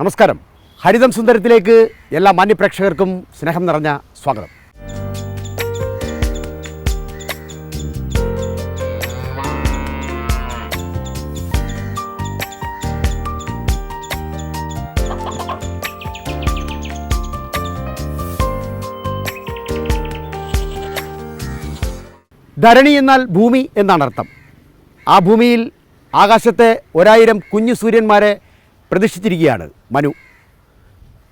നമസ്കാരം. ഹരിതം സുന്ദരത്തിലേക്ക് എല്ലാ മാന്യപ്രേക്ഷകർക്കും സ്നേഹം നിറഞ്ഞ സ്വാഗതം. ധരണി എന്നാൽ ഭൂമി എന്നാണ് അർത്ഥം. ആ ഭൂമിയിൽ ആകാശത്തെ 1000 കുഞ്ഞു സൂര്യന്മാരെ പ്രതിഷ്ഠിച്ചിരിക്കുകയാണ് മനു.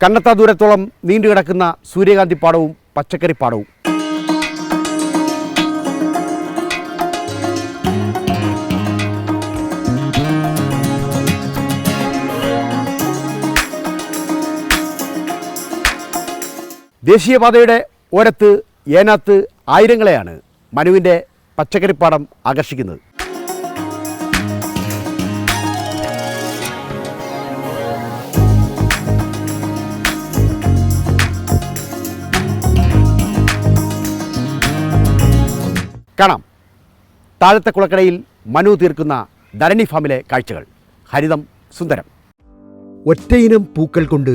കണ്ണെത്താ ദൂരത്തോളം നീണ്ടുകിടക്കുന്ന സൂര്യകാന്തിപ്പാടവും പച്ചക്കറിപ്പാടവും. ദേശീയപാതയുടെ ഓരത്ത് ഏനാത്ത് ആയിരങ്ങളെയാണ് മനുവിൻ്റെ പച്ചക്കറിപ്പാടം ആകർഷിക്കുന്നത്. കാണാം താഴത്തെ കുളക്കടയിൽ മനു തീർക്കുന്ന ധരണി ഫാമിലെ കാഴ്ചകൾ. ഹരിതം സുന്ദരം. ഒറ്റയിനം പൂക്കൾ കൊണ്ട്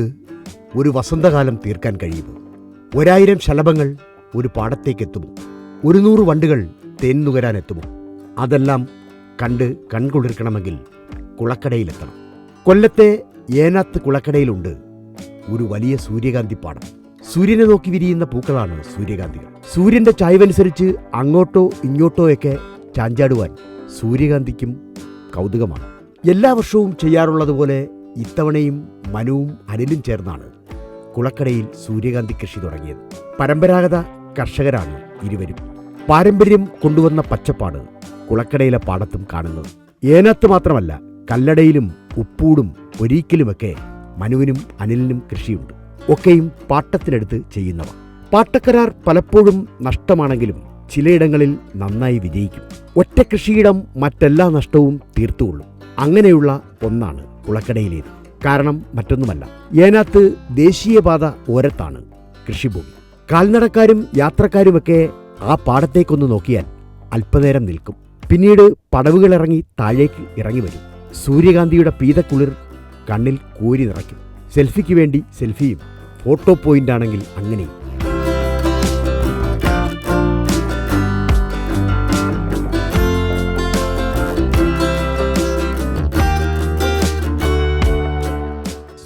ഒരു വസന്തകാലം തീർക്കാൻ കഴിയുമോ? 1000 ശലഭങ്ങൾ ഒരു പാടത്തേക്കെത്തുമോ? 100 വണ്ടുകൾ തേൻ നുകരാനെത്തുമോ? അതെല്ലാം കണ്ട് കൺകുളിർക്കണമെങ്കിൽ കുളക്കടയിലെത്തണം. കൊല്ലത്തെ ഏനാത്ത് കുളക്കടയിലുണ്ട് ഒരു വലിയ സൂര്യകാന്തിപ്പാടം. സൂര്യനെ നോക്കി വിരിയുന്ന പൂക്കളാണ് സൂര്യകാന്തികൾ. സൂര്യന്റെ ചായ്വനുസരിച്ച് അങ്ങോട്ടോ ഇങ്ങോട്ടോ ഒക്കെ ചാഞ്ചാടുവാൻ സൂര്യകാന്തിക്കും കൗതുകമാണ്. എല്ലാ വർഷവും ചെയ്യാറുള്ളതുപോലെ ഇത്തവണയും മനുവും അനിലും ചേർന്നാണ് കുളക്കടയിൽ സൂര്യകാന്തി കൃഷി തുടങ്ങിയത്. പരമ്പരാഗത കർഷകരാണ് ഇരുവരും. പാരമ്പര്യം കൊണ്ടുവന്ന പച്ചപ്പാണ് കുളക്കടയിലെ പാടത്തും കാണുന്നത്. ഏനാത്ത് മാത്രമല്ല, കല്ലടയിലും ഉപ്പൂടും ഒരീക്കലുമൊക്കെ മനുവിനും അനിലിനും കൃഷിയുണ്ട്. ഒക്കെയും പാട്ടത്തിനെടുത്ത് ചെയ്യുന്നവ. പാട്ടക്കരാർ പലപ്പോഴും നഷ്ടമാണെങ്കിലും ചിലയിടങ്ങളിൽ നന്നായി വിജയിക്കും. ഒറ്റ കൃഷിയിടം മറ്റെല്ലാ നഷ്ടവും തീർത്തുകൊള്ളും. അങ്ങനെയുള്ള ഒന്നാണ് കുളക്കടയിലേത്. കാരണം മറ്റൊന്നുമല്ല, ഏനാത്ത് ദേശീയപാത ഓരത്താണ് കൃഷിഭൂമി. കാൽനടക്കാരും യാത്രക്കാരുമൊക്കെ ആ പാടത്തേക്കൊന്ന് നോക്കിയാൽ അല്പനേരം നിൽക്കും. പിന്നീട് പടവുകളിറങ്ങി താഴേക്ക് ഇറങ്ങി വരും. സൂര്യകാന്തിയുടെ പീതക്കുളിർ കണ്ണിൽ കോരി നിറയ്ക്കും. സെൽഫിക്ക് വേണ്ടി സെൽഫിയും, ഫോട്ടോ പോയിന്റ് ആണെങ്കിൽ അങ്ങനെയും.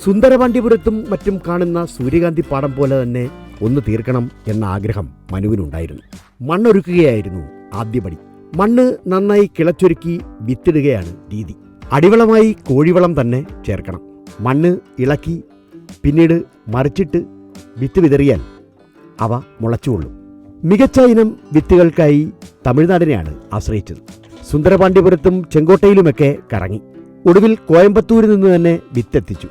സുന്ദരപാണ്ഡ്യപുരത്തും മറ്റും കാണുന്ന സൂര്യകാന്തി പാടം പോലെ തന്നെ ഒന്ന് തീർക്കണം എന്ന ആഗ്രഹം മനുവിനുണ്ടായിരുന്നു. മണ്ണൊരുക്കുകയായിരുന്നു ആദ്യപടി. മണ്ണ് നന്നായി കിളച്ചൊരുക്കി വിത്തിടുകയാണ് രീതി. അടിവളമായി കോഴിവളം തന്നെ ചേർക്കണം. മണ്ണ് ഇളക്കി പിന്നീട് മറിച്ചിട്ട് വിത്ത് വിതറിയാൽ അവ മുളച്ചുകൊള്ളും. മികച്ച ഇനം വിത്തുകൾക്കായി തമിഴ്നാടിനെയാണ് ആശ്രയിച്ചത്. സുന്ദരപാണ്ഡ്യപുരത്തും ചെങ്കോട്ടയിലുമൊക്കെ കറങ്ങി. ഒടുവിൽ കോയമ്പത്തൂരിൽ നിന്ന് തന്നെ വിത്തെത്തിച്ചു.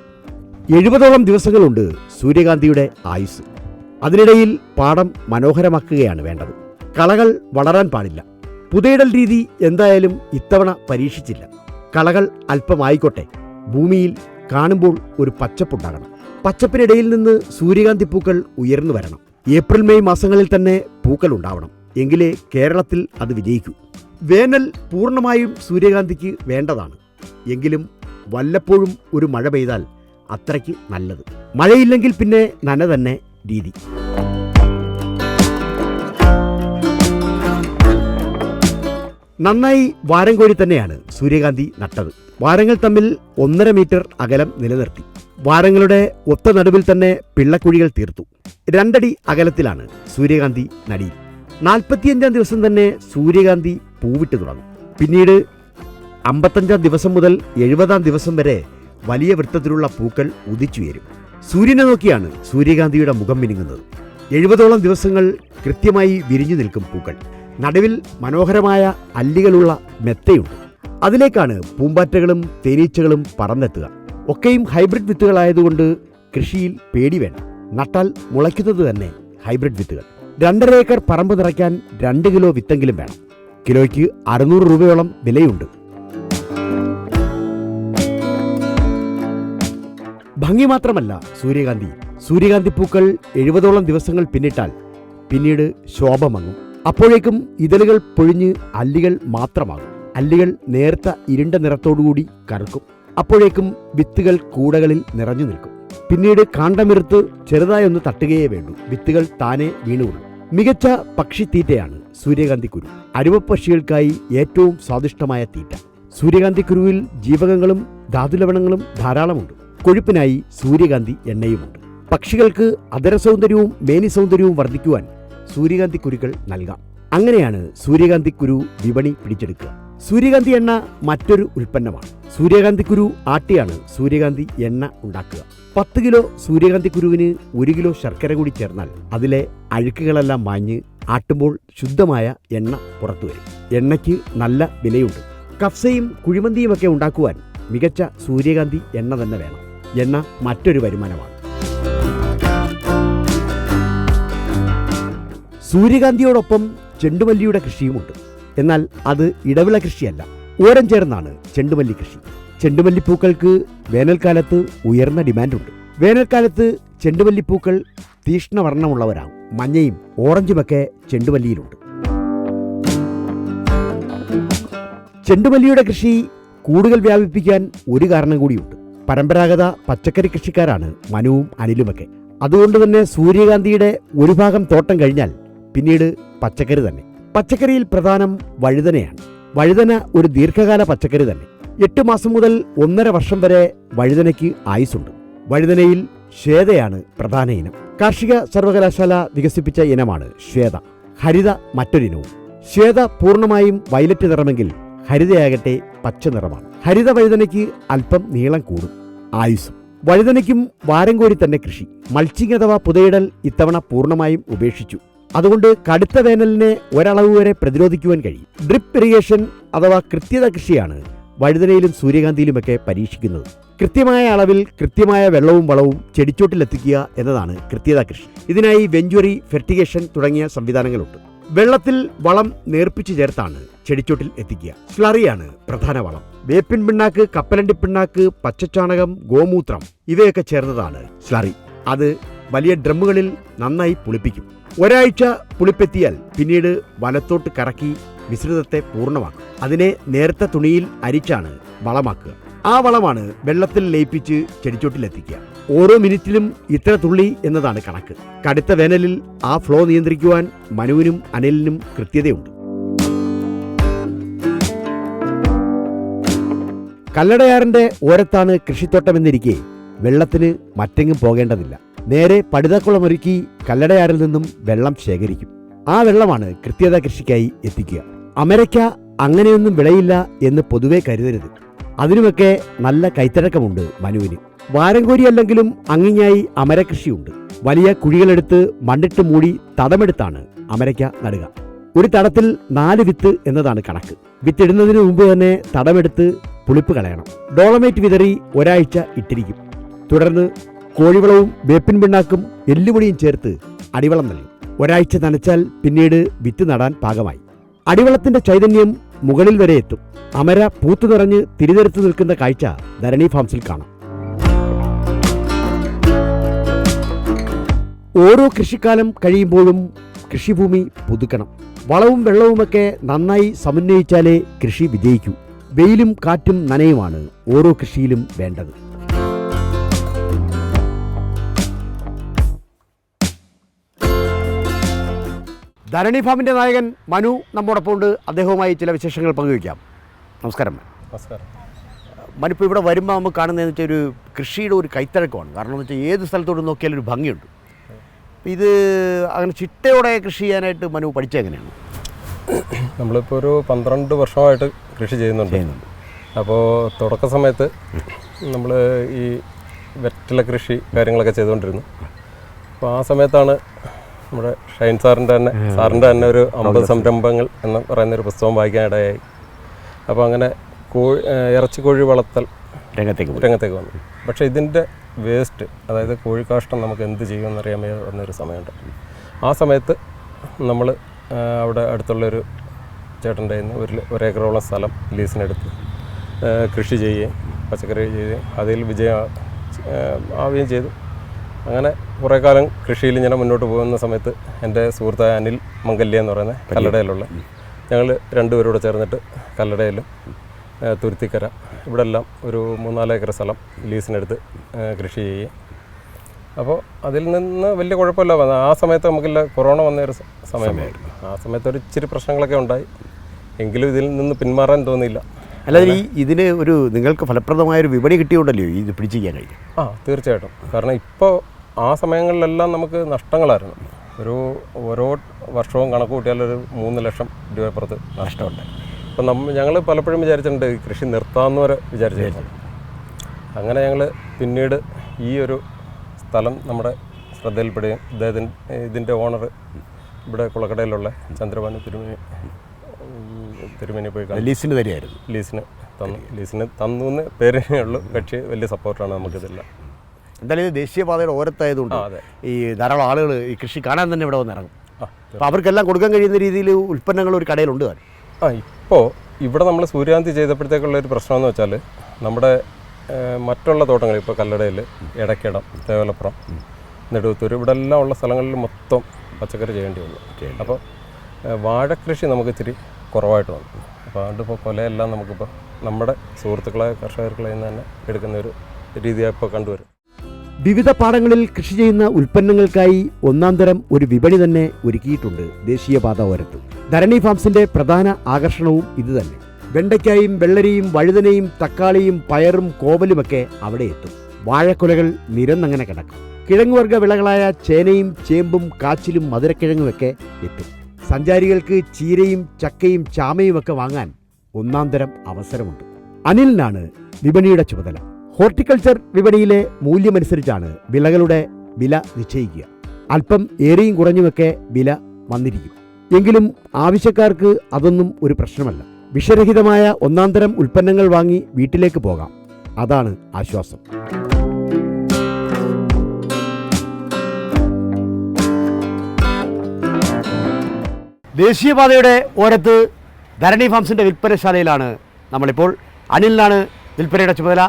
70ഓളം ദിവസങ്ങളുണ്ട് സൂര്യകാന്തിയുടെ ആയുസ്. അതിനിടയിൽ പാടം മനോഹരമാക്കുകയാണ് വേണ്ടത്. കളകൾ വളരാൻ പാടില്ല. പുതയിടൽ രീതി എന്തായാലും ഇത്തവണ പരീക്ഷിച്ചില്ല. കളകൾ അല്പമായിക്കോട്ടെ, ഭൂമിയിൽ കാണുമ്പോൾ ഒരു പച്ചപ്പുണ്ടാകണം. പച്ചപ്പിനിടയിൽ നിന്ന് സൂര്യകാന്തി പൂക്കൾ ഉയർന്നു വരണം. ഏപ്രിൽ മെയ് മാസങ്ങളിൽ തന്നെ പൂക്കൾ ഉണ്ടാവണം. എങ്കിലേ കേരളത്തിൽ അത് വിജയിക്കൂ. വേനൽ പൂർണ്ണമായും സൂര്യകാന്തിക്ക് വേണ്ടതാണ്. എങ്കിലും വല്ലപ്പോഴും ഒരു മഴ പെയ്താൽ അത്രയ്ക്ക് നല്ലത്. മഴയില്ലെങ്കിൽ പിന്നെ നന തന്നെ രീതി. നന്നായി വാരം കോരി തന്നെയാണ് സൂര്യകാന്തി നട്ടത്. വാരങ്ങൾ തമ്മിൽ 1.5 മീറ്റർ അകലം നിലനിർത്തി. വാരങ്ങളുടെ ഒത്ത നടുവിൽ തന്നെ പിള്ളക്കുഴികൾ തീർത്തു. 2 അടി അകലത്തിലാണ് സൂര്യകാന്തി നടിയിൽ. 45-ാം ദിവസം തന്നെ സൂര്യകാന്തി പൂവിട്ട് തുടങ്ങും. പിന്നീട് 55-ാം ദിവസം മുതൽ 70-ാം ദിവസം വരെ വലിയ വൃത്തത്തിലുള്ള പൂക്കൾ ഉദിച്ചുയരും. സൂര്യനെ നോക്കിയാണ് സൂര്യകാന്തിയുടെ മുഖം മിനുങ്ങുന്നത്. 70ഓളം ദിവസങ്ങൾ കൃത്യമായി വിരിഞ്ഞു നിൽക്കും പൂക്കൾ. നടുവിൽ മനോഹരമായ അല്ലികളുള്ള മെത്തയുണ്ട്. അതിലേക്കാണ് പൂമ്പാറ്റകളും തേനീച്ചകളും പറന്നെത്തുക. ഒക്കെയും ഹൈബ്രിഡ് വിത്തുകളായതുകൊണ്ട് കൃഷിയിൽ പേടി വേണ്ട. നട്ടാൽ മുളയ്ക്കുന്നത് തന്നെ ഹൈബ്രിഡ് വിത്തുകൾ. 2.5 ഏക്കർ പറമ്പ് നിറയ്ക്കാൻ 2 കിലോ വിത്തെങ്കിലും വേണം. കിലോയ്ക്ക് 600 രൂപയോളം വിലയുണ്ട്. ഭംഗി മാത്രമല്ല സൂര്യകാന്തി പൂക്കൾ 70ഓളം ദിവസങ്ങൾ പിന്നിട്ടാൽ പിന്നീട് ശോഭ മങ്ങും. അപ്പോഴേക്കും ഇതളുകൾ പൊഴിഞ്ഞ് അല്ലികൾ മാത്രമാകും. അല്ലികൾ നേർത്ത ഇരുണ്ട നിറത്തോടുകൂടി കറുക്കും. അപ്പോഴേക്കും വിത്തുകൾ കൂടകളിൽ നിറഞ്ഞു നിൽക്കും. പിന്നീട് കാണ്ടമിറുത്ത് ചെറുതായൊന്ന് തട്ടുകയേ വേണ്ടൂ. വിത്തുകൾ താനെ വീണുകൊള്ളും. മികച്ച പക്ഷിത്തീറ്റയാണ് സൂര്യകാന്തിക്കുരു. അരുമപ്പക്ഷികൾക്കായി ഏറ്റവും സ്വാദിഷ്ടമായ തീറ്റ. സൂര്യകാന്തിക്കുരുവിൽ ജീവകങ്ങളും ധാതുലവണങ്ങളും ധാരാളമുണ്ട്. കൊഴുപ്പിനായി സൂര്യകാന്തി എണ്ണയുമുണ്ട്. പക്ഷികൾക്ക് അധരസൗന്ദര്യവും മേനി സൗന്ദര്യവും വർദ്ധിക്കുവാൻ സൂര്യകാന്തിക്കുരുക്കൾ നൽകാം. അങ്ങനെയാണ് സൂര്യകാന്തിക്കുരു വിപണി പിടിച്ചെടുക്കുക. സൂര്യകാന്തി എണ്ണ മറ്റൊരു ഉൽപ്പന്നമാണ്. സൂര്യകാന്തിക്കുരു ആട്ടിയാണ് സൂര്യകാന്തി എണ്ണ ഉണ്ടാക്കുക. 10 കിലോ സൂര്യകാന്തിക്കുരുവിന് 1 കിലോ ശർക്കര കൂടി ചേർന്നാൽ അതിലെ അഴുക്കുകളെല്ലാം മാഞ്ഞ് ആട്ടുമ്പോൾ ശുദ്ധമായ എണ്ണ പുറത്തുവരും. എണ്ണയ്ക്ക് നല്ല വിലയുണ്ട്. കഫ്സയും കുഴിമന്തിയുമൊക്കെ ഉണ്ടാക്കുവാൻ മികച്ച സൂര്യകാന്തി എണ്ണ തന്നെ വേണം. എണ്ണ മറ്റൊരു വരുമാനമാണ്. സൂര്യകാന്തിയോടൊപ്പം ചെണ്ടുമല്ലിയുടെ കൃഷിയുമുണ്ട്. എന്നാൽ അത് ഇടവിള കൃഷിയല്ല. ഓരം ചേർന്നാണ് ചെണ്ടുമല്ലി കൃഷി. ചെണ്ടുമല്ലിപ്പൂക്കൾക്ക് വേനൽക്കാലത്ത് ഉയർന്ന ഡിമാൻഡുണ്ട്. വേനൽക്കാലത്ത് ചെണ്ടുമല്ലിപ്പൂക്കൾ തീക്ഷ്ണവർണ്ണമുള്ളവരാകും. മഞ്ഞയും ഓറഞ്ചുമൊക്കെ ചെണ്ടുമല്ലിയിലുണ്ട്. ചെണ്ടുമല്ലിയുടെ കൃഷി കൂടുതൽ വ്യാപിപ്പിക്കാൻ ഒരു കാരണം കൂടിയുണ്ട്. പരമ്പരാഗത പച്ചക്കറി കൃഷിക്കാരാണ് മനുവും അനിലുമൊക്കെ. അതുകൊണ്ട് തന്നെ സൂര്യകാന്തിയുടെ ഒരു ഭാഗം തോട്ടം കഴിഞ്ഞാൽ പിന്നീട് പച്ചക്കറി തന്നെ. പച്ചക്കറിയിൽ പ്രധാനം വഴുതനയാണ്. വഴുതന ഒരു ദീർഘകാല പച്ചക്കറി തന്നെ. 8 മാസം മുതൽ 1.5 വർഷം വരെ വഴുതനയ്ക്ക് ആയുസ്സുണ്ട്. വഴുതനയിൽ ശ്വേതയാണ് പ്രധാന ഇനം. കാർഷിക സർവകലാശാല വികസിപ്പിച്ച ഇനമാണ് ശ്വേത. ഹരിത മറ്റൊരിനവും. ശ്വേത പൂർണ്ണമായും വയലറ്റ് നിറമെങ്കിൽ ഹരിതയാകട്ടെ പച്ച നിറമാണ്. ഹരിത വഴുതനയ്ക്ക് അല്പം നീളം കൂടും, ആയുസ്സും. വഴുതനയ്ക്കും വാരം കോരി തന്നെ കൃഷി. മൾച്ചിങ് അഥവാ പുതയിടൽ ഇത്തവണ പൂർണ്ണമായും ഉപേക്ഷിച്ചു. അതുകൊണ്ട് കടുത്ത വേനലിനെ ഒരളവ് വരെ പ്രതിരോധിക്കുവാൻ കഴിയും. ഡ്രിപ്പ് ഇറിഗേഷൻ അഥവാ കൃത്യത കൃഷിയാണ് വഴുതനയിലും സൂര്യകാന്തിയിലുമൊക്കെ പരീക്ഷിക്കുന്നത്. കൃത്യമായ അളവിൽ കൃത്യമായ വെള്ളവും വളവും ചെടിച്ചോട്ടിലെത്തിക്കുക എന്നതാണ് കൃത്യത കൃഷി. ഇതിനായി വെഞ്ചുറി, ഫെർട്ടിഗേഷൻ തുടങ്ങിയ സംവിധാനങ്ങളുണ്ട്. വെള്ളത്തിൽ വളം നേർപ്പിച്ചു ചേർത്താണ് ചെടിച്ചോട്ടിൽ എത്തിക്കുക. സ്ലറിയാണ് പ്രധാന വളം. വേപ്പിൻ പിണ്ണാക്ക്, കപ്പലണ്ടി പിണ്ണാക്ക്, പച്ചച്ചാണകം, ഗോമൂത്രം ഇവയൊക്കെ ചേർന്നതാണ് സ്ലറി. അത് വലിയ ഡ്രമ്മുകളിൽ നന്നായി പുളിപ്പിക്കും. ഒരാഴ്ച പുളിപ്പെത്തിയാൽ പിന്നീട് വലത്തോട്ട് കറക്കി മിശ്രിതത്തെ പൂർണ്ണമാക്കും. അതിനെ നേർത്ത തുണിയിൽ അരിച്ചാണ് വളമാക്കുക. ആ വളമാണ് വെള്ളത്തിൽ ലയിപ്പിച്ച് ചെടിച്ചോട്ടിലെത്തിക്കുക. ഓരോ മിനിറ്റിലും ഇത്ര തുള്ളി എന്നതാണ് കണക്ക്. കടുത്ത വേനലിൽ ആ ഫ്ലോ നിയന്ത്രിക്കുവാൻ മനുവിനും അനിലിനും കൃത്യതയുണ്ട്. കല്ലടയാറിന്റെ ഓരത്താണ് കൃഷിത്തോട്ടമെന്നിരിക്കെ വെള്ളത്തിന് മറ്റെങ്ങും പോകേണ്ടതില്ല. നേരെ പടുതാക്കുളമൊരുക്കി കല്ലടയാറിൽ നിന്നും വെള്ളം ശേഖരിക്കും. ആ വെള്ളമാണ് കൃത്യത കൃഷിക്കായി എത്തിക്കുക. അമരയ്ക്ക അങ്ങനെയൊന്നും വിളയില്ല എന്ന് പൊതുവെ കരുതരുത്. അതിനുമൊക്കെ നല്ല കൈത്തഴക്കമുണ്ട് മനുവിന്. വാരം കോരിയല്ലെങ്കിലും അങ്ങിങ്ങായി അമരകൃഷിയുണ്ട്. വലിയ കുഴികളെടുത്ത് മണ്ണിട്ട് മൂടി തടമെടുത്താണ് അമരയ്ക്ക നടുക. ഒരു തടത്തിൽ 4 വിത്ത് എന്നതാണ് കണക്ക്. വിത്തിടുന്നതിന് മുമ്പ് തന്നെ തടമെടുത്ത് പുളിപ്പ് കളയണം. ഡോളമൈറ്റ് വിതറി ഒരാഴ്ച ഇട്ടിരിക്കും. തുടർന്ന് കോഴിവളവും വേപ്പിൻ പിണ്ണാക്കും എല്ലുപൊടിയും ചേർത്ത് അടിവളം നൽകും. ഒരാഴ്ച നനച്ചാൽ പിന്നീട് വിത്ത് നടാൻ പാകമായി. അടിവളത്തിന്റെ ചൈതന്യം മുകളിൽ വരെ എത്തും. അമര പൂത്തു നിറഞ്ഞ് തിരിതെടുത്ത് നിൽക്കുന്ന കാഴ്ച ധരണി ഫാംസിൽ കാണാം. ഓരോ കൃഷിക്കാലം കഴിയുമ്പോഴും കൃഷിഭൂമി പുതുക്കണം. വളവും വെള്ളവുമൊക്കെ നന്നായി സമന്വയിച്ചാലേ കൃഷി വിജയിക്കൂ. വെയിലും കാറ്റും നനയുമാണ് ഓരോ കൃഷിയിലും വേണ്ടത്. ധരണി ഫാമിൻ്റെ നായകൻ മനു നമ്മോടൊപ്പം ഉണ്ട്. അദ്ദേഹവുമായി ചില വിശേഷങ്ങൾ പങ്കുവയ്ക്കാം. നമസ്കാരം. നമസ്കാരം. മനു, ഇപ്പോൾ ഇവിടെ വരുമ്പോൾ നമുക്ക് കാണുന്നതെന്ന് വെച്ചാൽ ഒരു കൃഷിയുടെ ഒരു കൈത്തഴക്കമാണ്. കാരണം എന്ന് വെച്ചാൽ ഏത് സ്ഥലത്തോട് നോക്കിയാലും ഒരു ഭംഗിയുണ്ട്. ഇത് അങ്ങനെ ചിട്ടയോടെ കൃഷി ചെയ്യാനായിട്ട് മനു പഠിച്ചെങ്ങനെയാണ്? നമ്മളിപ്പോൾ ഒരു 12 വർഷമായിട്ട് കൃഷി ചെയ്യുന്നുണ്ട്. അപ്പോൾ തുടക്ക സമയത്ത് നമ്മൾ ഈ വെറ്റില കൃഷി കാര്യങ്ങളൊക്കെ ചെയ്തുകൊണ്ടിരുന്നു. അപ്പോൾ ആ സമയത്താണ് നമ്മുടെ ഷൈൻ സാറിൻ്റെ തന്നെ ഒരു 50 സംരംഭങ്ങൾ എന്ന് പറയുന്നൊരു പുസ്തകം വായിക്കാനിടയായി. അപ്പോൾ അങ്ങനെ ഇറച്ചിക്കോഴി വളർത്തൽ രംഗത്തേക്ക് വന്നു. പക്ഷേ ഇതിൻ്റെ വേസ്റ്റ്, അതായത് കോഴിക്കാഷ്ടം നമുക്ക് എന്ത് ചെയ്യുമെന്നറിയാൻ വന്നൊരു സമയമുണ്ട്. ആ സമയത്ത് നമ്മൾ അവിടെ അടുത്തുള്ളൊരു ചേട്ടൻ്റെ കയ്യിൽ നിന്ന് 1 ഏക്കറോളം സ്ഥലം ലീസിനെടുത്ത് കൃഷി ചെയ്യുകയും പച്ചക്കറി ചെയ്യുകയും അതിൽ വിജയം ആവുകയും ചെയ്തു. അങ്ങനെ കുറേ കാലം കൃഷിയിൽ ഇങ്ങനെ മുന്നോട്ട് പോകുന്ന സമയത്ത് എൻ്റെ സുഹൃത്തായ അനിൽ മംഗല്യ എന്ന് പറയുന്ന കല്ലടയിലുള്ള ഞങ്ങൾ 2 പേരോട് ചേർന്നിട്ട് കല്ലടയിലും തുരുത്തിക്കര, ഇവിടെ എല്ലാം ഒരു 3-4 ഏക്കർ സ്ഥലം ലീസിനെടുത്ത് കൃഷി ചെയ്യുക. അപ്പോൾ അതിൽ നിന്ന് വലിയ കുഴപ്പമില്ല. ആ സമയത്ത് നമുക്കില്ല, കൊറോണ വന്നൊരു സമയമായിരുന്നു. ആ സമയത്ത് ഒരു ഇച്ചിരി പ്രശ്നങ്ങളൊക്കെ ഉണ്ടായി, എങ്കിലും ഇതിൽ നിന്ന് പിന്മാറാൻ തോന്നിയില്ല. അല്ലാതെ ഇതിന് ഒരു നിങ്ങൾക്ക് ഫലപ്രദമായൊരു വിപണി കിട്ടിയോണ്ടല്ലോ ഇത് പിടിച്ചിരിക്കാൻ കഴിയും. തീർച്ചയായിട്ടും. കാരണം ഇപ്പോൾ ആ സമയങ്ങളിലെല്ലാം നമുക്ക് നഷ്ടങ്ങളായിരുന്നു. ഓരോ വർഷവും കണക്ക് കൂട്ടിയാലൊരു 3 ലക്ഷം രൂപ പുറത്ത് നഷ്ടമുണ്ട്. അപ്പം ഞങ്ങൾ പലപ്പോഴും വിചാരിച്ചിട്ടുണ്ട് കൃഷി നിർത്താമെന്ന് വരെ വിചാരിച്ചിട്ടുണ്ട്. അങ്ങനെ ഞങ്ങൾ പിന്നീട് ഈ ഒരു സ്ഥലം നമ്മുടെ ശ്രദ്ധയിൽപ്പെടുകയും ഇതിൻ്റെ ഓണർ ഇവിടെ കുളക്കടയിലുള്ള ചന്ദ്രഭാനു തിരുമേനി പോയി ലീസിന് തന്നെയായിരുന്നു. ലീസിന് തന്നു എന്ന് പേരിനേ ഉള്ളൂ. കക്ഷി വലിയ സപ്പോർട്ടാണ് നമുക്കിതെല്ലാം. എന്തായാലും ഇത് ദേശീയപാതയുടെ ഓരത്തായതുകൊണ്ട് ഈ ധാരാളം ആളുകൾ ഈ കൃഷി കാണാൻ തന്നെ ഇവിടെ വന്ന് ഇറങ്ങും. അപ്പോൾ അവർക്കെല്ലാം കൊടുക്കാൻ കഴിയുന്ന രീതിയിൽ ഉൽപ്പന്നങ്ങൾ ഒരു കടയിലുണ്ട്. ഇപ്പോൾ ഇവിടെ നമ്മൾ സൂര്യകാന്തി ചെയ്തപ്പോഴത്തേക്കുള്ള ഒരു പ്രശ്നമെന്ന് വെച്ചാൽ നമ്മുടെ മറ്റുള്ള തോട്ടങ്ങൾ, ഇപ്പോൾ കല്ലടയിൽ, എടക്കിടം, തേവലപ്പുറം, നെടുവത്തൂർ, ഇവിടെ എല്ലാം ഉള്ള സ്ഥലങ്ങളിൽ മൊത്തം പച്ചക്കറി ചെയ്യേണ്ടി വന്നു. അപ്പോൾ വാഴക്കൃഷി നമുക്ക് ഇത്തിരി കുറവായിട്ട് വന്നു. അപ്പോൾ അതുകൊണ്ട് ഇപ്പോൾ കൊലയെല്ലാം നമുക്കിപ്പോൾ നമ്മുടെ സുഹൃത്തുക്കളായ കർഷകർക്കിൽ നിന്ന് തന്നെ എടുക്കുന്ന ഒരു രീതിയായി ഇപ്പോൾ കണ്ടുവരും. വിവിധ പാടങ്ങളിൽ കൃഷി ചെയ്യുന്ന ഉൽപ്പന്നങ്ങൾക്കായി ഒന്നാം തരം ഒരു വിപണി തന്നെ ഒരുക്കിയിട്ടുണ്ട് ദേശീയപാത ഓരത്ത്. ധരണി ഫാംസിന്റെ പ്രധാന ആകർഷണവും ഇതുതന്നെ. വെണ്ടയ്ക്കായും വെള്ളരിയും വഴുതനയും തക്കാളിയും പയറും കോവലുമൊക്കെ അവിടെ എത്തും. വാഴക്കൊലകൾ നിരന്നങ്ങനെ കിടക്കും. കിഴങ്ങുവർഗ വിളകളായ ചേനയും ചേമ്പും കാച്ചിലും മധുരക്കിഴങ്ങുമൊക്കെ എത്തും. സഞ്ചാരികൾക്ക് ചീരയും ചക്കയും ചാമയുമൊക്കെ വാങ്ങാൻ ഒന്നാം തരം അവസരമുണ്ട്. അനിലിനാണ് വിപണിയുടെ ചുമതല. ഹോർട്ടിക്കൾച്ചർ വിപണിയിലെ മൂല്യമനുസരിച്ചാണ് വിളകളുടെ വില നിശ്ചയിക്കുക. അല്പം ഏറിയും കുറഞ്ഞുമൊക്കെ വില വന്നിരിക്കും. എങ്കിലും ആവശ്യക്കാർക്ക് അതൊന്നും ഒരു പ്രശ്നമല്ല. വിഷരഹിതമായ ഒന്നാം തരം ഉൽപ്പന്നങ്ങൾ വാങ്ങി വീട്ടിലേക്ക് പോകാം. അതാണ് ആശ്വാസം. ദേശീയപാതയുടെ ഓരത്ത് ധരണി ഫാംസിൻ്റെ വിൽപ്പനശാലയിലാണ് നമ്മളിപ്പോൾ. അനിലിനാണ് വിൽപ്പനയുടെ ചുമതല.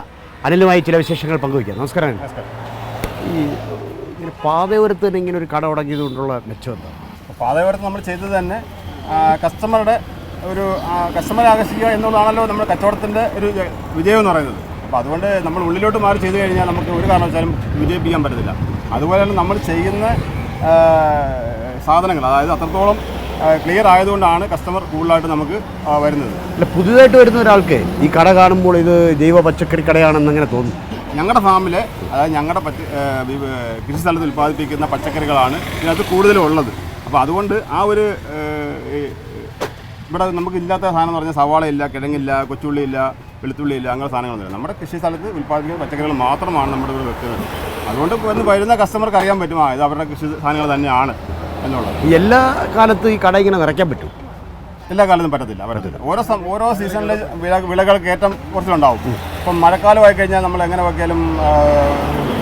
അനിലുമായി ചില വിശേഷങ്ങൾ പങ്കുവയ്ക്കാം. നമസ്കാരം. ഈ ഇങ്ങനെ പാതയോരത്ത് തന്നെ ഇങ്ങനെ ഒരു കട തുടങ്ങിയത് കൊണ്ടുള്ള മെച്ചം എന്താ? പാതയോരത്ത് നമ്മൾ ചെയ്തത് തന്നെ കസ്റ്റമറെ ആകർഷിക്കുക എന്നുള്ളതാണല്ലോ നമ്മുടെ കച്ചവടത്തിൻ്റെ ഒരു വിജയം എന്ന് പറയുന്നത്. അപ്പോൾ അതുകൊണ്ട് നമ്മൾ ഉള്ളിലോട്ട് മാറി ചെയ്തു കഴിഞ്ഞാൽ നമുക്ക് ഒരു കാരണവശാലും വിജയിപ്പിക്കാൻ പറ്റത്തില്ല. അതുപോലെ തന്നെ നമ്മൾ ചെയ്യുന്ന സാധനങ്ങൾ, അതായത് അത്രത്തോളം ക്ലിയർ ആയതുകൊണ്ടാണ് കസ്റ്റമർ കൂടുതലായിട്ട് നമുക്ക് വരുന്നത്. അല്ല, പുതുതായിട്ട് വരുന്ന ഒരാൾക്ക് ഈ കട കാണുമ്പോൾ ഇത് ജൈവ പച്ചക്കറി കടയാണെന്ന് അങ്ങനെ തോന്നും. ഞങ്ങളുടെ ഫാമിലെ, അതായത് ഞങ്ങളുടെ കൃഷി സ്ഥലത്ത് ഉൽപ്പാദിപ്പിക്കുന്ന പച്ചക്കറികളാണ് ഇതിനകത്ത് കൂടുതലും ഉള്ളത്. അപ്പോൾ അതുകൊണ്ട് ആ ഒരു ഇവിടെ നമുക്ക് ഇല്ലാത്ത സാധനം എന്ന് പറഞ്ഞാൽ സവാളയില്ല, കിഴങ്ങില്ല, കൊച്ചുള്ളിയില്ല, വെളുത്തുള്ളിയില്ല, അങ്ങനെ സാധനങ്ങളൊന്നുമില്ല. നമ്മുടെ കൃഷി സ്ഥലത്ത് ഉൽപ്പാദിപ്പിക്കുന്ന പച്ചക്കറികൾ മാത്രമാണ് നമ്മുടെ ഇവിടെ വെക്കുന്നത്. അതുകൊണ്ട് വരുന്ന കസ്റ്റമർക്ക് അറിയാൻ പറ്റും ഇത് അവരുടെ കൃഷി സാധനങ്ങൾ തന്നെയാണ് എന്നുള്ളത്. എല്ലാ കാലത്തും ഈ കട ഇങ്ങനെ നിറയ്ക്കാൻ പറ്റും? എല്ലാ കാലത്തും പറ്റത്തില്ല. ഓരോ സീസണിലെ വിളകൾക്ക് ഏറ്റവും കുറച്ചിലുണ്ടാവും. ഇപ്പം മഴക്കാലമായി കഴിഞ്ഞാൽ നമ്മൾ എങ്ങനെ വെക്കാലും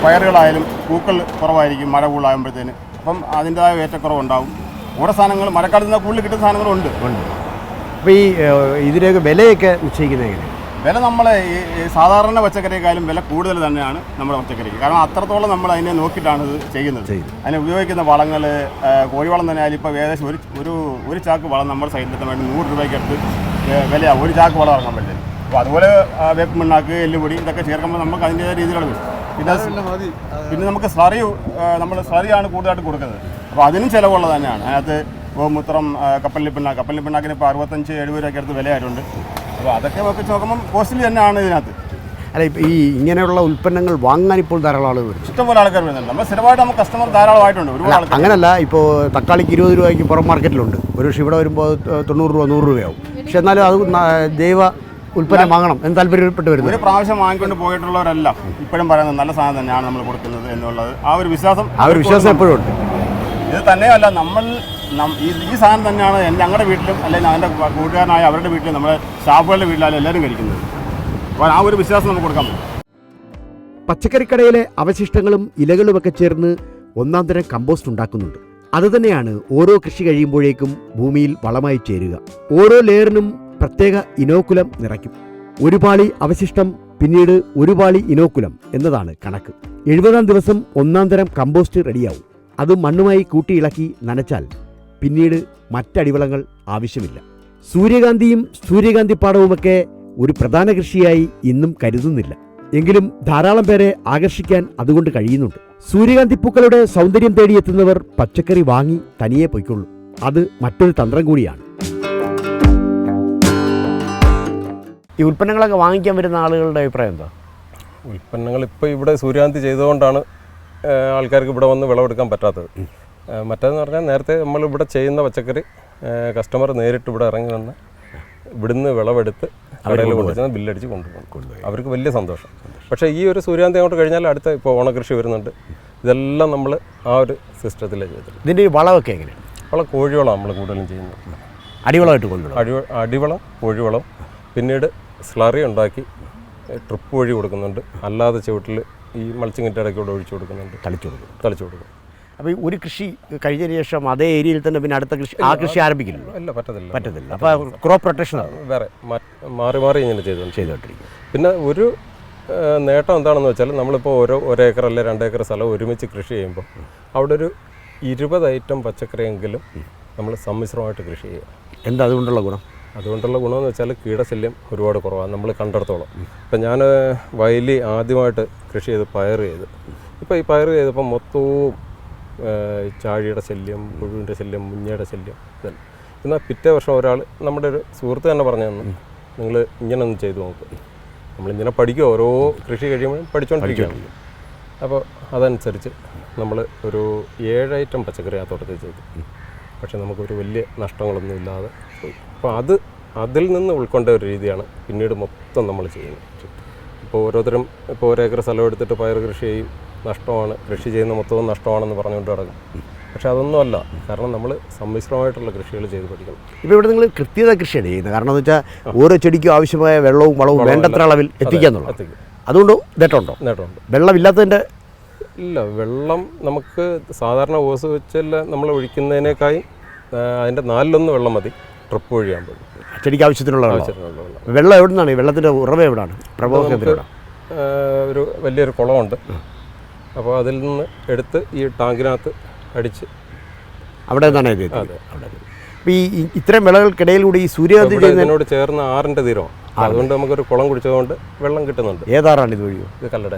പയറുകളായാലും പൂക്കൾ കുറവായിരിക്കും മഴ കൂടുതലാകുമ്പോഴത്തേന്. അപ്പം അതിൻ്റെതായ ഏറ്റക്കുറവുണ്ടാവും. ഓരോ സാധനങ്ങൾ മഴക്കാലത്ത് നിന്ന് കൂടുതൽ കിട്ടുന്ന സാധനങ്ങളുണ്ട്. അപ്പോൾ ഈ ഇതിലേക്ക് വിലയൊക്കെ നിശ്ചയിക്കുന്നത് എങ്ങനെ? വില നമ്മൾ ഈ സാധാരണ പച്ചക്കറിയേക്കാളും വില കൂടുതൽ തന്നെയാണ് നമ്മുടെ പച്ചക്കറിക്ക്. കാരണം അത്രത്തോളം നമ്മൾ അതിനെ നോക്കിയിട്ടാണ് ഇത് ചെയ്യുന്നത്. അതിന് ഉപയോഗിക്കുന്ന വളങ്ങൾ, കോഴിവളം തന്നെ ആയാലും ഇപ്പോൾ ഏകദേശം ഒരു ചാക്ക് വളം നമ്മുടെ സൈഡിലെത്താൻ വേണ്ടി 100 രൂപയ്ക്ക് അടുത്ത് വിലയാണ് ഒരു ചാക്ക് വളം ഇറങ്ങാൻ പറ്റുന്നത്. അപ്പോൾ അതുപോലെ വേപ്പ് മണ്ണാക്ക്, എല്ലുപൊടി ഇതൊക്കെ ചേർക്കുമ്പോൾ നമുക്ക് അതിൻ്റേതായ രീതിയിലാണ് വരും. പിന്നെ നമുക്ക് സ്ലറിയാണ് കൂടുതലായിട്ട് കൊടുക്കുന്നത്. അപ്പോൾ അതിനും ചിലവുള്ളത് തന്നെയാണ്. അതിനകത്ത് ഗോമൂത്രം, കപ്പലിൽ പിണ്ണാക്കിന് ഇപ്പോൾ 65-70 രൂപയ്ക്ക് അടുത്ത് വിലയായിട്ടുണ്ട്. അപ്പോൾ അതൊക്കെ വെച്ച് നോക്കുമ്പോൾ കോസ്റ്റ്ലി തന്നെയാണ് ഇതിനകത്ത്. അല്ല, ഇപ്പോൾ ഈ ഇങ്ങനെയുള്ള ഉൽപ്പന്നങ്ങൾ വാങ്ങാൻ ഇപ്പോൾ ധാരാളം ആളുകൾ വരും. ഇഷ്ടംപോലെ ആൾക്കാർ വരുന്നുണ്ട്. നമ്മൾ സ്ഥിരമായിട്ട് നമുക്ക് കസ്റ്റമർ ധാരാളമായിട്ടുണ്ട്. ഒരുപാട് ആൾക്കാർ. അങ്ങനല്ല, ഇപ്പോൾ തക്കാളിക്ക് 20 രൂപയ്ക്ക് പുറം മാർക്കറ്റിലുണ്ട്. ഒരു പക്ഷേ ഇവിടെ വരുമ്പോൾ 90 രൂപ 100 രൂപയാവും. പക്ഷെ എന്നാലും അത് ജൈവ ഉൽപ്പന്നം വാങ്ങണം എന്ന് താല്പര്യപ്പെട്ട് വരുന്നത്. ഒരു പ്രാവശ്യം വാങ്ങിക്കൊണ്ട് പോയിട്ടുള്ളവരെല്ലാം ഇപ്പോഴും പറയുന്നത് നല്ല സാധനം തന്നെയാണ് നമ്മൾ കൊടുക്കുന്നത് എന്നുള്ളത് ആ ഒരു വിശ്വാസം എപ്പോഴും ഉണ്ട്. ഇത് തന്നെയല്ല, ഈ സാധനം തന്നെയാണ് ഞങ്ങളുടെ വീട്ടിലും അല്ലെങ്കിൽ എൻ്റെ കൂട്ടുകാരനായ അവരുടെ വീട്ടിലും നമ്മുടെ സ്റ്റാഫുകളുടെ വീട്ടിലായാലും എല്ലാവരും കഴിക്കുന്നത്. അപ്പോൾ ആ ഒരു വിശ്വാസം നമുക്ക് കൊടുക്കാൻ പറ്റും. പച്ചക്കറിക്കടയിലെ അവശിഷ്ടങ്ങളും ഇലകളുമൊക്കെ ചേർന്ന് ഒന്നാം തരം കമ്പോസ്റ്റ് ഉണ്ടാക്കുന്നുണ്ട്. അതുതന്നെയാണ് ഓരോ കൃഷി കഴിയുമ്പോഴേക്കും ഭൂമിയിൽ വളമായി ചേരുക. ഓരോ ലെയറിനും പ്രത്യേക ഇനോക്കുലം നിറയ്ക്കും. ഒരു പാളി അവശിഷ്ടം, പിന്നീട് ഒരു പാളി ഇനോക്കുലം എന്നതാണ് കണക്ക്. 70-ാം ദിവസം ഒന്നാം തരം കമ്പോസ്റ്റ് റെഡിയാവും. അത് മണ്ണുമായി കൂട്ടിയിളക്കി നനച്ചാൽ പിന്നീട് മറ്റടിവളങ്ങൾ ആവശ്യമില്ല. സൂര്യകാന്തിയും സൂര്യകാന്തിപ്പാടവുമൊക്കെ ഒരു പ്രധാന കൃഷിയായി ഇന്നും കരുതുന്നില്ല. എങ്കിലും ധാരാളം പേരെ ആകർഷിക്കാൻ അതുകൊണ്ട് കഴിയുന്നുണ്ട്. സൂര്യകാന്തി പൂക്കളുടെ സൗന്ദര്യം തേടിയെത്തുന്നവർ പച്ചക്കറി വാങ്ങി തനിയെ പൊയ്ക്കൊള്ളൂ. അത് മറ്റൊരു തന്ത്രം കൂടിയാണ്. ഈ ഉൽപ്പന്നങ്ങളൊക്കെ വാങ്ങിക്കാൻ വരുന്ന ആളുകളുടെ അഭിപ്രായം എന്താ? ഉൽപ്പന്നങ്ങൾ ഇപ്പോൾ ഇവിടെ സൂര്യകാന്തി ചെയ്തുകൊണ്ടാണ് ആൾക്കാർക്ക് ഇവിടെ വന്ന് വിളവെടുക്കാൻ പറ്റാത്തത്. മറ്റേതെന്ന് പറഞ്ഞാൽ നേരത്തെ നമ്മളിവിടെ ചെയ്യുന്ന പച്ചക്കറി കസ്റ്റമർ നേരിട്ട് ഇവിടെ ഇറങ്ങി വന്ന് ഇവിടുന്ന് വിളവെടുത്ത് കടയിൽ കൊണ്ടുവന്ന് ബില്ലടിച്ച് കൊണ്ടുപോകും. അവർക്ക് വലിയ സന്തോഷം. പക്ഷേ ഈ ഒരു സൂര്യകാന്തി അങ്ങോട്ട് കഴിഞ്ഞാൽ അടുത്ത ഇപ്പോൾ ഓണക്കൃഷി വരുന്നുണ്ട്. ഇതെല്ലാം നമ്മൾ ആ ഒരു സിസ്റ്റത്തിലേ ചെയ്തിട്ടുണ്ട്. ഇതിൻ്റെ വളമൊക്കെ എങ്ങനെയാണ്? വളം കോഴിവളം നമ്മൾ കൂടുതലും ചെയ്യുന്നത്. അടിവളമായിട്ട് കൊണ്ടുവരും. അടിവളം കോഴിവളം, പിന്നീട് സ്ലറി ഉണ്ടാക്കി ട്രിപ്പ് വഴി കൊടുക്കുന്നുണ്ട്. അല്ലാതെ ചുവട്ടിൽ ഈ മൾച്ചിങ്ങിൻ്റെ ഇടയ്ക്കൂടെ ഒഴിച്ചു കൊടുക്കുന്നുണ്ട്. തളിച്ചു കൊടുക്കും. അപ്പോൾ ഈ ഒരു കൃഷി കഴിഞ്ഞതിന് ശേഷം അതേ ഏരിയയിൽ തന്നെ പിന്നെ അടുത്ത കൃഷി കൃഷി ആരംഭിക്കില്ലല്ലോ? അല്ല, പറ്റത്തില്ല. അപ്പോൾ ക്രോപ്പ് റൊട്ടേഷൻ വേറെ മാറി ഇങ്ങനെ ചെയ്തുകൊണ്ടിരിക്കും. പിന്നെ ഒരു നേട്ടം എന്താണെന്ന് വെച്ചാൽ നമ്മളിപ്പോൾ ഒരേക്കർ അല്ലെ 2 ഏക്കർ സ്ഥലം ഒരുമിച്ച് കൃഷി ചെയ്യുമ്പോൾ അവിടെ ഒരു 20 ഐറ്റം പച്ചക്കറിയെങ്കിലും നമ്മൾ സമ്മിശ്രമായിട്ട് കൃഷി ചെയ്യുക. എന്താ അതുകൊണ്ടുള്ള ഗുണം? അതുകൊണ്ടുള്ള ഗുണമെന്ന് വെച്ചാൽ കീടശല്യം ഒരുപാട് കുറവാണ് നമ്മൾ കണ്ടിടത്തോളം. ഇപ്പം ഞാൻ വയലിൽ ആദ്യമായിട്ട് കൃഷി ചെയ്ത് പയർ ചെയ്ത്, ഇപ്പോൾ ഈ പയർ ചെയ്തപ്പോൾ മൊത്തവും ചാഴിയുടെ ശല്യം, പുഴുവിൻ്റെ ശല്യം, മുഞ്ഞയുടെ ശല്യം ഇതല്ല. എന്നാൽ പിറ്റേ വർഷം ഒരാൾ നമ്മുടെ ഒരു സുഹൃത്ത് തന്നെ പറഞ്ഞു തന്നു, നിങ്ങൾ ഇങ്ങനെ ഒന്ന് ചെയ്തു നോക്കുക. നമ്മളിങ്ങനെ പഠിക്കുക, ഓരോ കൃഷി കഴിയുമ്പോഴും പഠിച്ചുകൊണ്ടിരിക്കുകയാണ്. അപ്പോൾ അതനുസരിച്ച് നമ്മൾ ഒരു 7 ഐറ്റം പച്ചക്കറി ആ തോട്ടത്തിൽ ചെയ്തു. പക്ഷേ നമുക്കൊരു വലിയ നഷ്ടങ്ങളൊന്നും ഇല്ലാതെ പോയി. അപ്പോൾ അതിൽ നിന്ന് ഉൾക്കൊണ്ട ഒരു രീതിയാണ് പിന്നീട് മൊത്തം നമ്മൾ ചെയ്യുന്നത്. ഇപ്പോൾ ഓരോരുത്തരും ഇപ്പോൾ 1 ഏക്കർ സ്ഥലം എടുത്തിട്ട് പയർ കൃഷി ചെയ്യും, നഷ്ടമാണ്, കൃഷി ചെയ്യുന്ന മൊത്തവും നഷ്ടമാണെന്ന് പറഞ്ഞുകൊണ്ട് കിടക്കും. പക്ഷേ അതൊന്നുമല്ല. കാരണം നമ്മൾ സമ്മിശ്രമായിട്ടുള്ള കൃഷികൾ ചെയ്ത് പഠിക്കണം. ഇപ്പോൾ ഇവിടെ നിങ്ങൾ കൃത്യത കൃഷിയാണ് ചെയ്യുന്നത്. കാരണം എന്ന് വെച്ചാൽ ഓരോ ചെടിക്കും ആവശ്യമായ വെള്ളവും വളവും വേണ്ടത്ര അളവിൽ എത്തിക്കാന്നുള്ളത്. അതുകൊണ്ട് നേട്ടമുണ്ട്. വെള്ളമില്ലാത്തതിൻ്റെ ഇല്ല, വെള്ളം നമുക്ക് സാധാരണ ഓസ് വെച്ചെല്ലാം നമ്മൾ ഒഴിക്കുന്നതിനേക്കാളും അതിൻ്റെ 4/1 വെള്ളം മതി ട്രിപ്പ് ഒഴിയാകുമ്പോൾ. ചെടിക്ക് ആവശ്യത്തിനുള്ള വെള്ളം എവിടെ നിന്നാണ്? ഈ വെള്ളത്തിൻ്റെ ഉറവ എവിടെയാണ്? പ്രഭവ ഒരു വലിയൊരു കുളമുണ്ട്. അപ്പോൾ അതിൽ നിന്ന് എടുത്ത് ഈ ടാങ്കിനകത്ത് അടിച്ച് അവിടെ നിന്നാണ് ഇത്. അപ്പോൾ ഈ ഇത്തരം വിളകൾക്കിടയിലൂടെ ഈ സൂര്യകാന്തി ഇതിനോട് ചേർന്ന് 6ൻ്റെ തീരമാണ്. അതുകൊണ്ട് നമുക്കൊരു കുളം കുടിച്ചതുകൊണ്ട് വെള്ളം കിട്ടുന്നുണ്ട്. ഏതാറാണ് ഇത് വഴിയോ? ഇത് കല്ലട.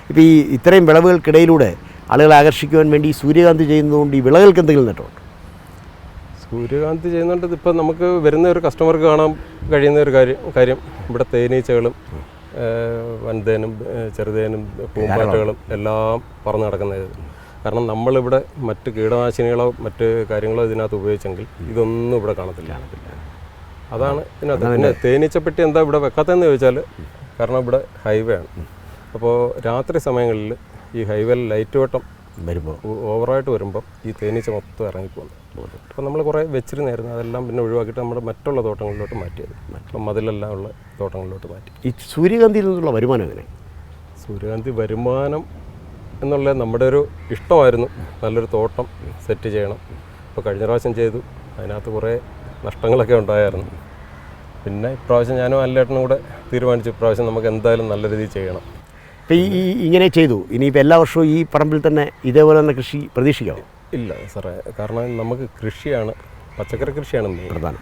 ഇപ്പോൾ ഈ ഇത്രയും വിളവുകൾക്കിടയിലൂടെ ആളുകളെ ആകർഷിക്കുവാൻ വേണ്ടി ഈ സൂര്യകാന്തി ചെയ്യുന്നതുകൊണ്ട് ഈ വിളകൾക്ക് എന്തെങ്കിലും നേട്ടമുണ്ട്? സൂര്യകാന്തി ചെയ്യുന്നുണ്ട്. ഇപ്പോൾ നമുക്ക് വരുന്ന ഒരു കസ്റ്റമർക്ക് കാണാൻ കഴിയുന്ന ഒരു കാര്യം ഇവിടെ തേനീച്ചകളും വൻതേനും ചെറുതേനും പൂമ്പാറ്റകളും എല്ലാം പറന്ന് നടക്കുന്നത്. കാരണം നമ്മളിവിടെ മറ്റ് കീടനാശിനികളോ മറ്റ് കാര്യങ്ങളോ ഇതിനകത്ത് ഉപയോഗിച്ചെങ്കിൽ ഇതൊന്നും ഇവിടെ കാണത്തില്ല. അതാണ് ഇതിനകത്ത്. പിന്നെ തേനീച്ചപ്പെട്ടി എന്താ ഇവിടെ വെക്കാത്തതെന്ന് ചോദിച്ചാൽ, കാരണം ഇവിടെ ഹൈവേ ആണ്. അപ്പോൾ രാത്രി സമയങ്ങളിൽ ഈ ഹൈവേയിൽ ലൈറ്റ് വെട്ടം വരുമ്പോൾ ഓവറായിട്ട് വരുമ്പം ഈ തേനീച്ച മൊത്തം ഇറങ്ങിപ്പോകുന്നു. അപ്പോൾ നമ്മൾ കുറേ വെച്ചിരുന്നായിരുന്നു, അതെല്ലാം പിന്നെ ഒഴിവാക്കിയിട്ട് നമ്മുടെ മറ്റുള്ള തോട്ടങ്ങളിലോട്ട് മാറ്റിയത്. അപ്പം മതിലെല്ലാം ഉള്ള തോട്ടങ്ങളിലോട്ട് മാറ്റി. ഈ സൂര്യകാന്തിയിൽ നിന്നുള്ള വരുമാനം എങ്ങനെ? സൂര്യകാന്തി വരുമാനം എന്നുള്ളത് നമ്മുടെ ഒരു ഇഷ്ടമായിരുന്നു. നല്ലൊരു തോട്ടം സെറ്റ് ചെയ്യണം. ഇപ്പോൾ കഴിഞ്ഞ പ്രാവശ്യം ചെയ്തു, അതിനകത്ത് കുറേ നഷ്ടങ്ങളൊക്കെ ഉണ്ടായിരുന്നു. പിന്നെ ഇപ്രാവശ്യം ഞാനും അല്ലേട്ടനും കൂടെ തീരുമാനിച്ചു, ഇപ്രാവശ്യം നമുക്ക് എന്തായാലും നല്ല രീതിയിൽ ചെയ്യണം. ഇപ്പോൾ ഈ ഇങ്ങനെ ചെയ്തു, ഇനിയിപ്പോൾ എല്ലാ വർഷവും ഈ പറമ്പിൽ തന്നെ ഇതേപോലെ തന്നെ കൃഷി പ്രതീക്ഷിക്കാമോ? ഇല്ല സാറേ, കാരണം നമുക്ക് കൃഷിയാണ്, പച്ചക്കറി കൃഷിയാണ് പ്രധാനം.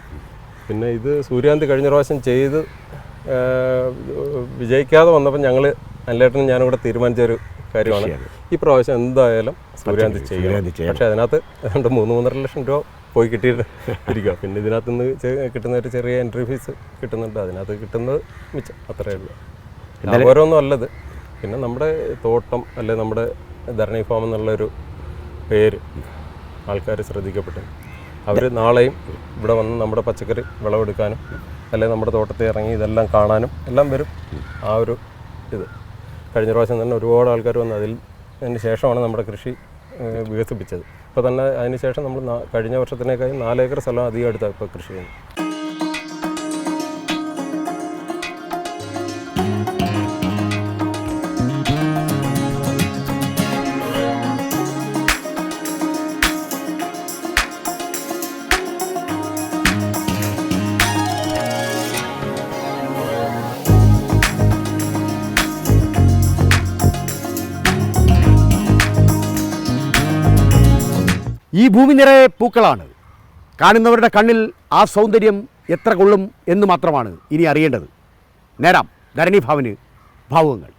പിന്നെ ഇത് സൂര്യകാന്തി കഴിഞ്ഞ പ്രാവശ്യം ചെയ്ത് വിജയിക്കാതെ വന്നപ്പോൾ ഞങ്ങൾ അല്ലേട്ടനും ഞാനും കൂടെ തീരുമാനിച്ചൊരു കാര്യമാണ്, ഈ പ്രാവശ്യം എന്തായാലും സൂര്യകാന്തി ചെയ്യണം. പക്ഷേ അതിനകത്ത് 3-3.5 ലക്ഷം രൂപ പോയി കിട്ടിയിട്ട് ഇരിക്കുക. പിന്നെ ഇതിനകത്ത് നിന്ന് കിട്ടുന്ന ഒരു ചെറിയ എൻട്രി ഫീസ് കിട്ടുന്നുണ്ട്, അതിനകത്ത് കിട്ടുന്നത് മിച്ചം, അത്രയേ ഉള്ളൂ. ഓരോന്നും അല്ലത്. പിന്നെ നമ്മുടെ തോട്ടം അല്ലെ നമ്മുടെ ധരണി ഫാം എന്നുള്ളൊരു പേര് ആൾക്കാർ ശ്രദ്ധിക്കപ്പെട്ടു. അവർ നാളെയും ഇവിടെ വന്ന് നമ്മുടെ പച്ചക്കറി വിളവെടുക്കാനും അല്ലെ നമ്മുടെ തോട്ടത്തിൽ ഇറങ്ങി ഇതെല്ലാം കാണാനും എല്ലാം വരും. ആ ഒരു ഇത് കഴിഞ്ഞ പ്രാവശ്യം തന്നെ ഒരുപാട് ആൾക്കാർ വന്ന് അതിന് ശേഷമാണ് നമ്മുടെ കൃഷി വികസിപ്പിച്ചത്. ഇപ്പോൾ തന്നെ അതിന് ശേഷം നമ്മൾ കഴിഞ്ഞ വർഷത്തിനേക്കാളും 4 ഏക്കർ സ്ഥലം അധികം എടുത്താണ് ഇപ്പോൾ കൃഷി ചെയ്യുന്നത്. ഈ ഭൂമി നിറയെ പൂക്കളാണ്. കാണുന്നവരുടെ കണ്ണിൽ ആ സൗന്ദര്യം എത്ര കൊള്ളും എന്ന് മാത്രമാണ് ഇനി അറിയേണ്ടത്. നേരാം ധരണി ഭവന് ഭാവുകങ്ങൾ.